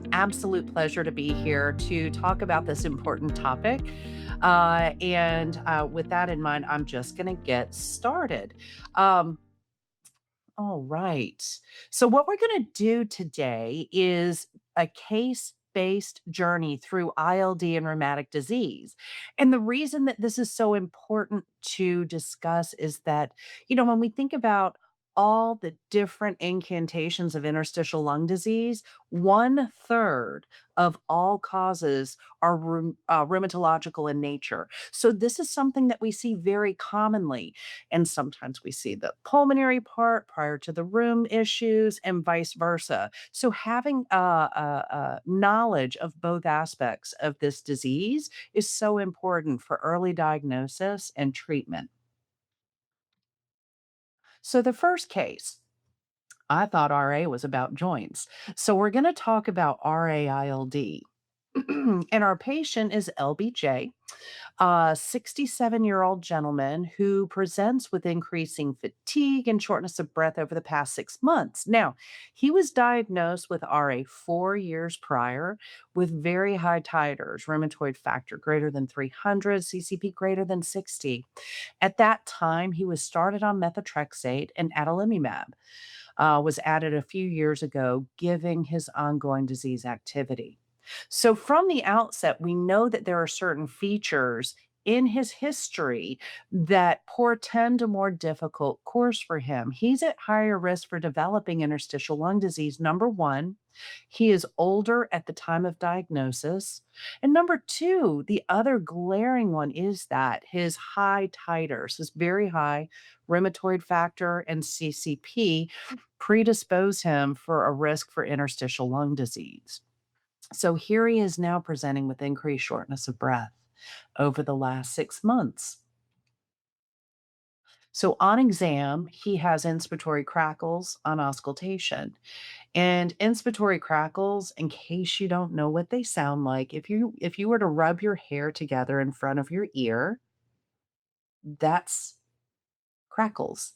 an absolute pleasure to be here to talk about this important topic. With that in mind, I'm just going to get started. Um, all right. So, what we're going to do today is a case based journey through ILD and rheumatic disease. And the reason that this is so important to discuss is that, when we think about all the different incantations of interstitial lung disease, one third of all causes are rheumatological in nature. So, this is something that we see very commonly, and sometimes we see the pulmonary part prior to the rheum issues and vice versa. So having a knowledge of both aspects of this disease is so important for early diagnosis and treatment. So the first case, I thought RA was about joints. So we're going to talk about RAILD. And our patient is LBJ, a 67-year-old gentleman who presents with increasing fatigue and shortness of breath over the past 6 months. Now, he was diagnosed with RA 4 years prior with very high titers, rheumatoid factor greater than 300, CCP greater than 60. At that time, he was started on methotrexate and adalimumab. Was added a few years ago, giving his ongoing disease activity. So, from the outset, we know that there are certain features in his history that portend a more difficult course for him. He's at higher risk for developing interstitial lung disease. Number one, he is older at the time of diagnosis. And number two, the other glaring one is that his high titers, his very high rheumatoid factor and CCP predispose him for a risk for interstitial lung disease. So here he is now presenting with increased shortness of breath over the last 6 months. So on exam, he has inspiratory crackles on auscultation. And inspiratory crackles, in case you don't know what they sound like, if you were to rub your hair together in front of your ear, that's crackles.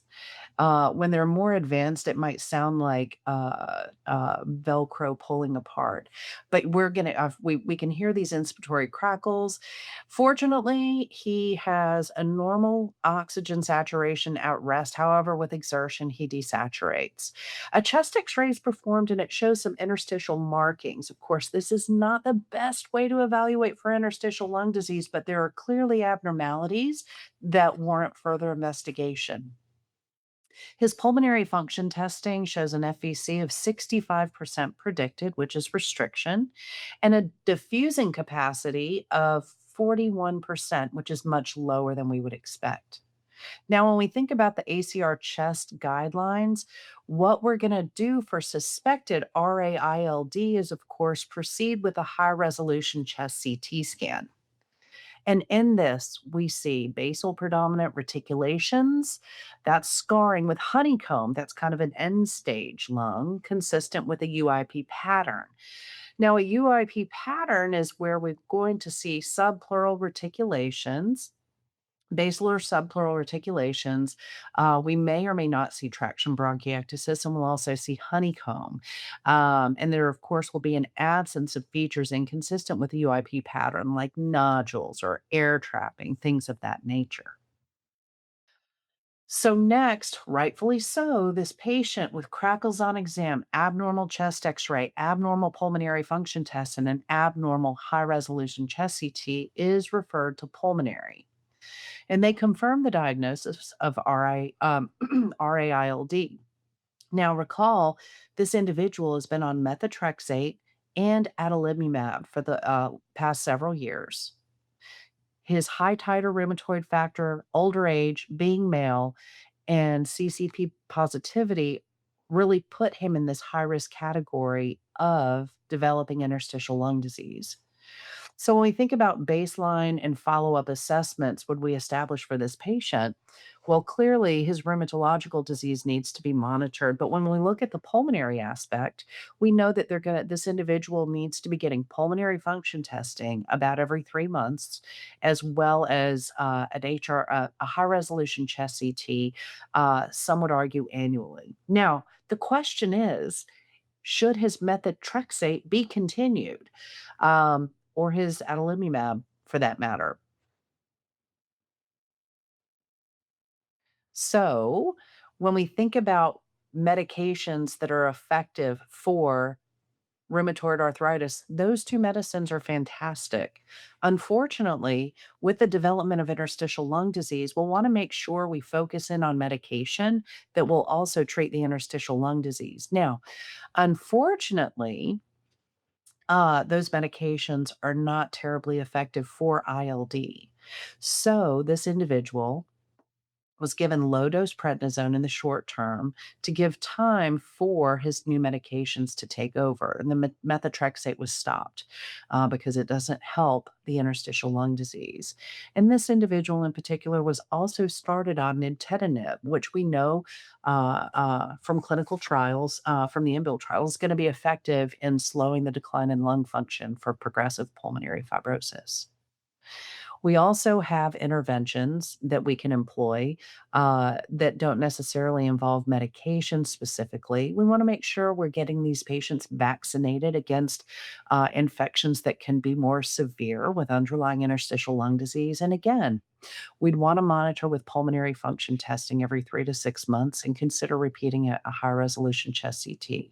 When they're more advanced, it might sound like Velcro pulling apart. But we can hear these inspiratory crackles. Fortunately, he has a normal oxygen saturation at rest. However, with exertion, he desaturates. A chest X-ray is performed, and it shows some interstitial markings. Of course, this is not the best way to evaluate for interstitial lung disease, but there are clearly abnormalities that warrant further investigation. His pulmonary function testing shows an FVC of 65% predicted, which is restriction, and a diffusing capacity of 41%, which is much lower than we would expect. Now, when we think about the ACR chest guidelines, what we're going to do for suspected RAILD is, of course, proceed with a high resolution chest CT scan. And in this, we see basal predominant reticulations, that's scarring with honeycomb, that's kind of an end stage lung, consistent with a UIP pattern. Now, a UIP pattern is where we're going to see subpleural reticulations, basal or subpleural reticulations. We may or may not see traction bronchiectasis, and we'll also see honeycomb. And there, of course, will be an absence of features inconsistent with the UIP pattern, like nodules or air trapping, things of that nature. So, next, rightfully so, this patient with crackles on exam, abnormal chest x ray, abnormal pulmonary function test, and an abnormal high resolution chest CT is referred to pulmonary. And they confirmed the diagnosis of RAILD. Now, recall this individual has been on methotrexate and adalimumab for the past several years. His high titer rheumatoid factor, older age, being male, and CCP positivity really put him in this high risk category of developing interstitial lung disease. So when we think about baseline and follow-up assessments would we establish for this patient, well, clearly his rheumatological disease needs to be monitored. But when we look at the pulmonary aspect, we know that this individual needs to be getting pulmonary function testing about every 3 months, as well as an HR, a high resolution chest CT. Some would argue annually. Now, the question is, Should his methotrexate be continued, or his adalimumab for that matter? So, when we think about medications that are effective for rheumatoid arthritis, those 2 medicines are fantastic. Unfortunately, with the development of interstitial lung disease, we'll wanna make sure we focus in on medication that will also treat the interstitial lung disease. Now, unfortunately, those medications are not terribly effective for ILD. So, this individual was given low dose prednisone in the short term to give time for his new medications to take over. And the methotrexate was stopped because it doesn't help the interstitial lung disease. And this individual in particular was also started on nintedanib, which we know from clinical trials, from the INBUILD trial, is going to be effective in slowing the decline in lung function for progressive pulmonary fibrosis. We also have interventions that we can employ that don't necessarily involve medication specifically. We want to make sure we're getting these patients vaccinated against infections that can be more severe with underlying interstitial lung disease. And again, we'd want to monitor with pulmonary function testing every 3 to 6 months and consider repeating a high resolution chest CT.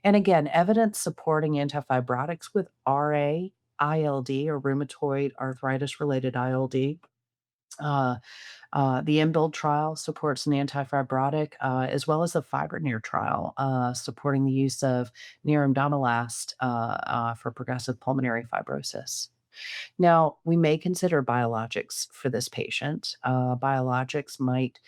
And again, evidence supporting antifibrotics with RA, ILD, or rheumatoid arthritis related ILD. Uh, the INBUILD trial supports an antifibrotic, as well as the FibroNear trial, supporting the use of nerandomilast for progressive pulmonary fibrosis. Now, we may consider biologics for this patient. Biologics might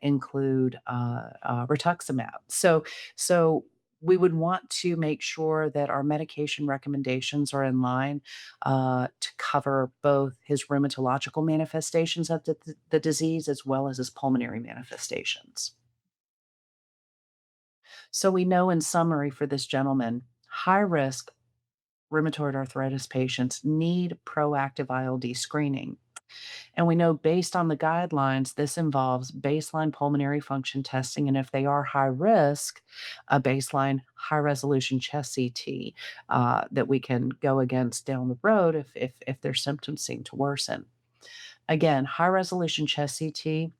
include rituximab. So we would want to make sure that our medication recommendations are in line to cover both his rheumatological manifestations of the disease as well as his pulmonary manifestations. So we know, in summary, for this gentleman, high risk rheumatoid arthritis patients need proactive ILD screening. And we know, based on the guidelines, this involves baseline pulmonary function testing. And if they are high risk, a baseline high resolution chest CT that we can go against down the road if their symptoms seem to worsen. Again, high resolution chest CT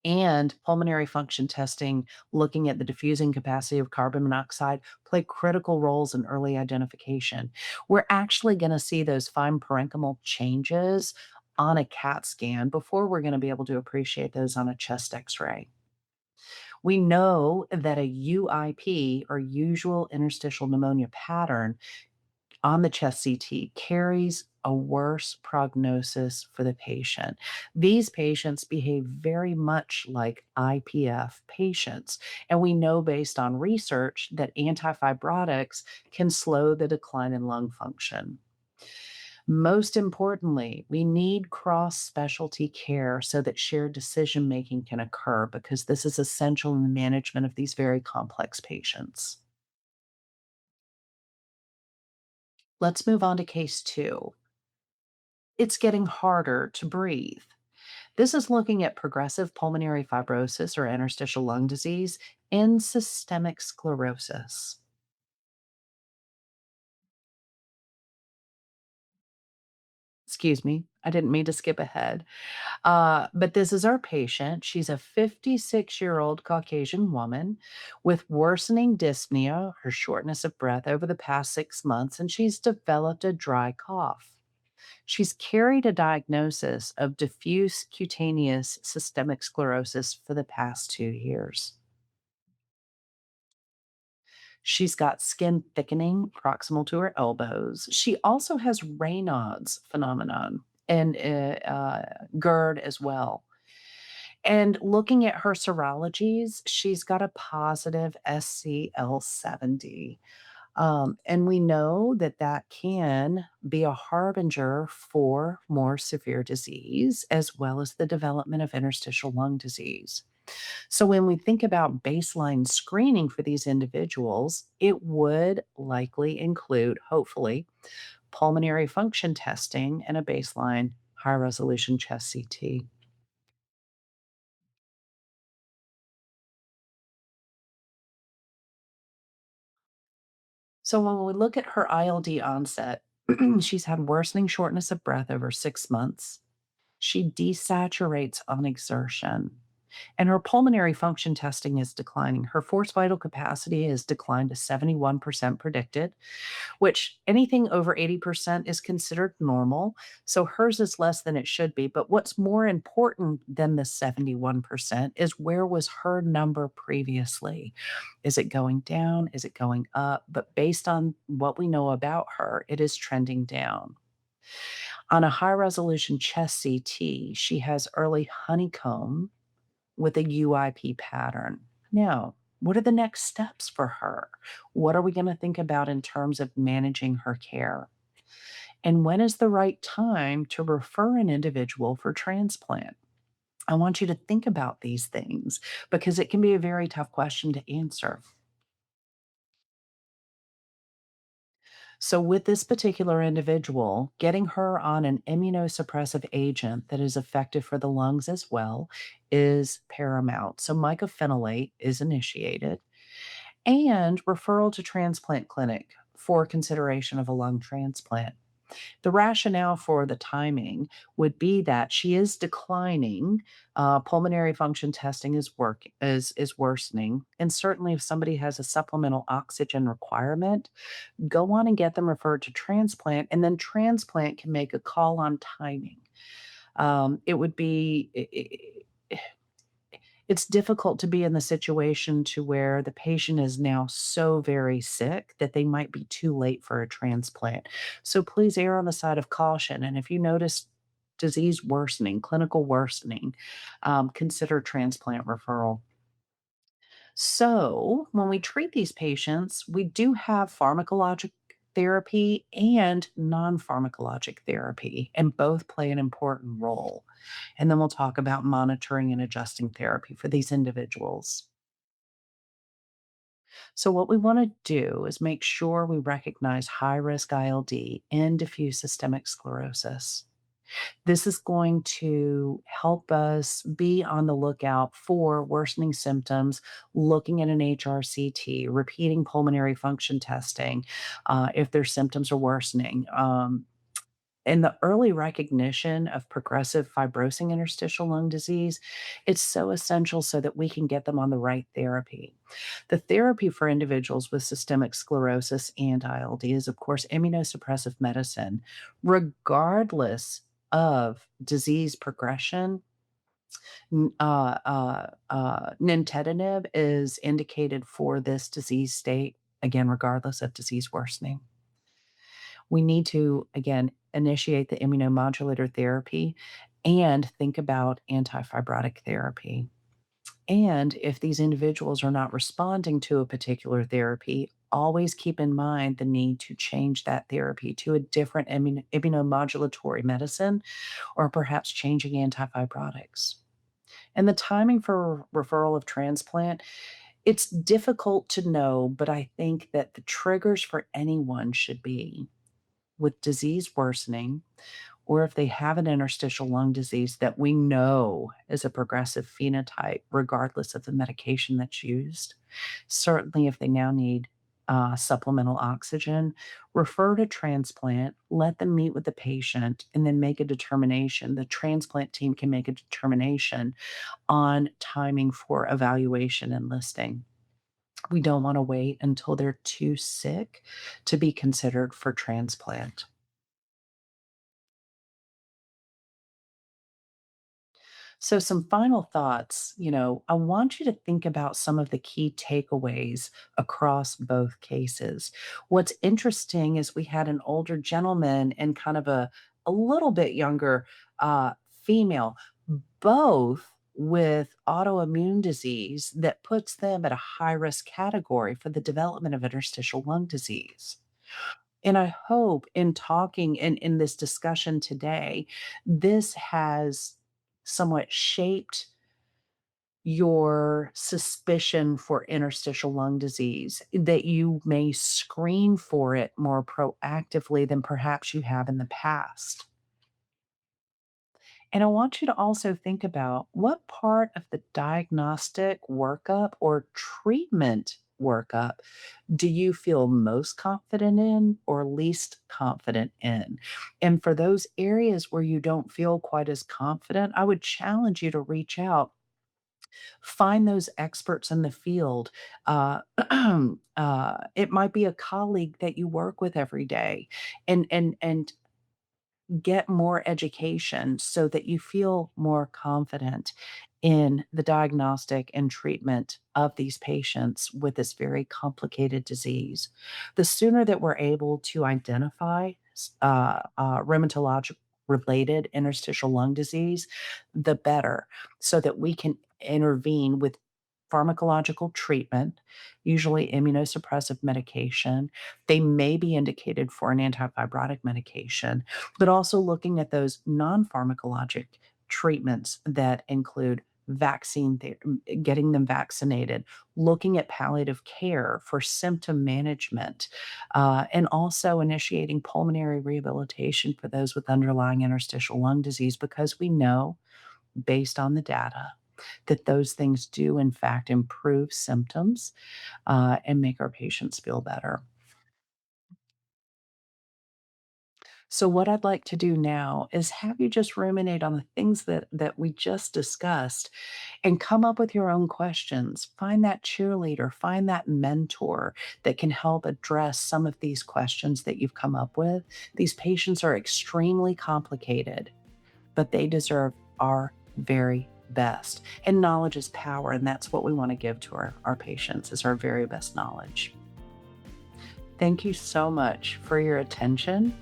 and pulmonary function testing, looking at the diffusing capacity of carbon monoxide, play critical roles in early identification. We're actually going to see those fine parenchymal changes on a CAT scan before we're going to be able to appreciate those on a chest x ray. We know that a UIP, or usual interstitial pneumonia pattern, on the chest CT carries a worse prognosis for the patient. These patients behave very much like IPF patients. And we know, based on research, that antifibrotics can slow the decline in lung function. Most importantly, we need cross specialty care so that shared decision making can occur, because this is essential in the management of these very complex patients. Let's move on to case 2. It's getting harder to breathe. This is looking at progressive pulmonary fibrosis or interstitial lung disease and systemic sclerosis. Excuse me, I didn't mean to skip ahead. But this is our patient. She's a 56-year-old Caucasian woman with worsening dyspnea, her shortness of breath, over the past 6 months, and she's developed a dry cough. She's carried a diagnosis of diffuse cutaneous systemic sclerosis for the past 2 years. She's got skin thickening proximal to her elbows. She also has Raynaud's phenomenon and GERD as well. And looking at her serologies, she's got a positive SCL70. And we know that that can be a harbinger for more severe disease, as well as the development of interstitial lung disease. So when we think about baseline screening for these individuals, it would likely include, hopefully, pulmonary function testing and a baseline high resolution chest CT. So when we look at her ILD onset, she's had worsening shortness of breath over 6 months. She desaturates on exertion. And her pulmonary function testing is declining. Her forced vital capacity has declined to 71% predicted, which anything over 80% is considered normal. So hers is less than it should be. But what's more important than the 71% is where was her number previously? Is it going down? Is it going up? But based on what we know about her, it is trending down. On a high resolution chest CT, she has early honeycomb with a UIP pattern. Now, what are the next steps for her? What are we going to think about in terms of managing her care? And when is the right time to refer an individual for transplant? I want you to think about these things because it can be a very tough question to answer. So, with this particular individual, getting her on an immunosuppressive agent that is effective for the lungs as well is paramount. So, mycophenolate is initiated and referral to transplant clinic for consideration of a lung transplant. The rationale for the timing would be that she is declining, pulmonary function testing is worsening, and certainly if somebody has a supplemental oxygen requirement, go on and get them referred to transplant, and then transplant can make a call on timing. It would be it's difficult to be in the situation to where the patient is now so very sick that they might be too late for a transplant. So please err on the side of caution. And if you notice disease worsening, clinical worsening, consider transplant referral. So, when we treat these patients, we do have pharmacologic therapy and non pharmacologic therapy, and both play an important role. And then we'll talk about monitoring and adjusting therapy for these individuals. So, what we want to do is make sure we recognize high risk ILD and diffuse systemic sclerosis. This is going to help us be on the lookout for worsening symptoms, looking at an HRCT, repeating pulmonary function testing if their symptoms are worsening. In the early recognition of progressive fibrosing interstitial lung disease, it's so essential so that we can get them on the right therapy. The therapy for individuals with systemic sclerosis and ILD is, of course, immunosuppressive medicine, regardless of disease progression. Nintedanib is indicated for this disease state, again, regardless of disease worsening. We need to, again, initiate the immunomodulator therapy and think about antifibrotic therapy. And if these individuals are not responding to a particular therapy, always keep in mind the need to change that therapy to a different immunomodulatory medicine or perhaps changing antifibrotics. And the timing for referral of transplant, it's difficult to know, but I think that the triggers for anyone should be with disease worsening, or if they have an interstitial lung disease that we know is a progressive phenotype, regardless of the medication that's used. Certainly, if they now need supplemental oxygen, refer to transplant, let them meet with the patient, and then make a determination. The transplant team can make a determination on timing for evaluation and listing. We don't want to wait until they're too sick to be considered for transplant. So, some final thoughts. I want you to think about some of the key takeaways across both cases. What's interesting is we had an older gentleman and kind of a little bit younger female, both with autoimmune disease that puts them at a high risk category for the development of interstitial lung disease. And I hope in talking in this discussion today, this has somewhat shaped your suspicion for interstitial lung disease, that you may screen for it more proactively than perhaps you have in the past. And I want you to also think about what part of the diagnostic workup or treatment workup, do you feel most confident in or least confident in? And for those areas where you don't feel quite as confident, I would challenge you to reach out, find those experts in the field. It might be a colleague that you work with every day, and get more education so that you feel more confident in the diagnostic and treatment of these patients with this very complicated disease. The sooner that we're able to identify rheumatologic related interstitial lung disease, the better, so that we can intervene with pharmacological treatment, usually immunosuppressive medication. They may be indicated for an antifibrotic medication, but also looking at those non-pharmacologic treatments that include getting them vaccinated, looking at palliative care for symptom management, and also initiating pulmonary rehabilitation for those with underlying interstitial lung disease, because we know, based on the data, that those things do in fact improve symptoms, and make our patients feel better. So what I'd like to do now is have you just ruminate on the things that we just discussed and come up with your own questions. Find that cheerleader, find that mentor that can help address some of these questions that you've come up with. These patients are extremely complicated, but they deserve our very best. And knowledge is power, and that's what we want to give to our patients, is our very best knowledge. Thank you so much for your attention,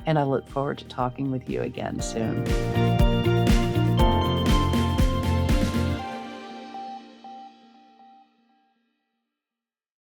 and I look forward to talking with you again soon.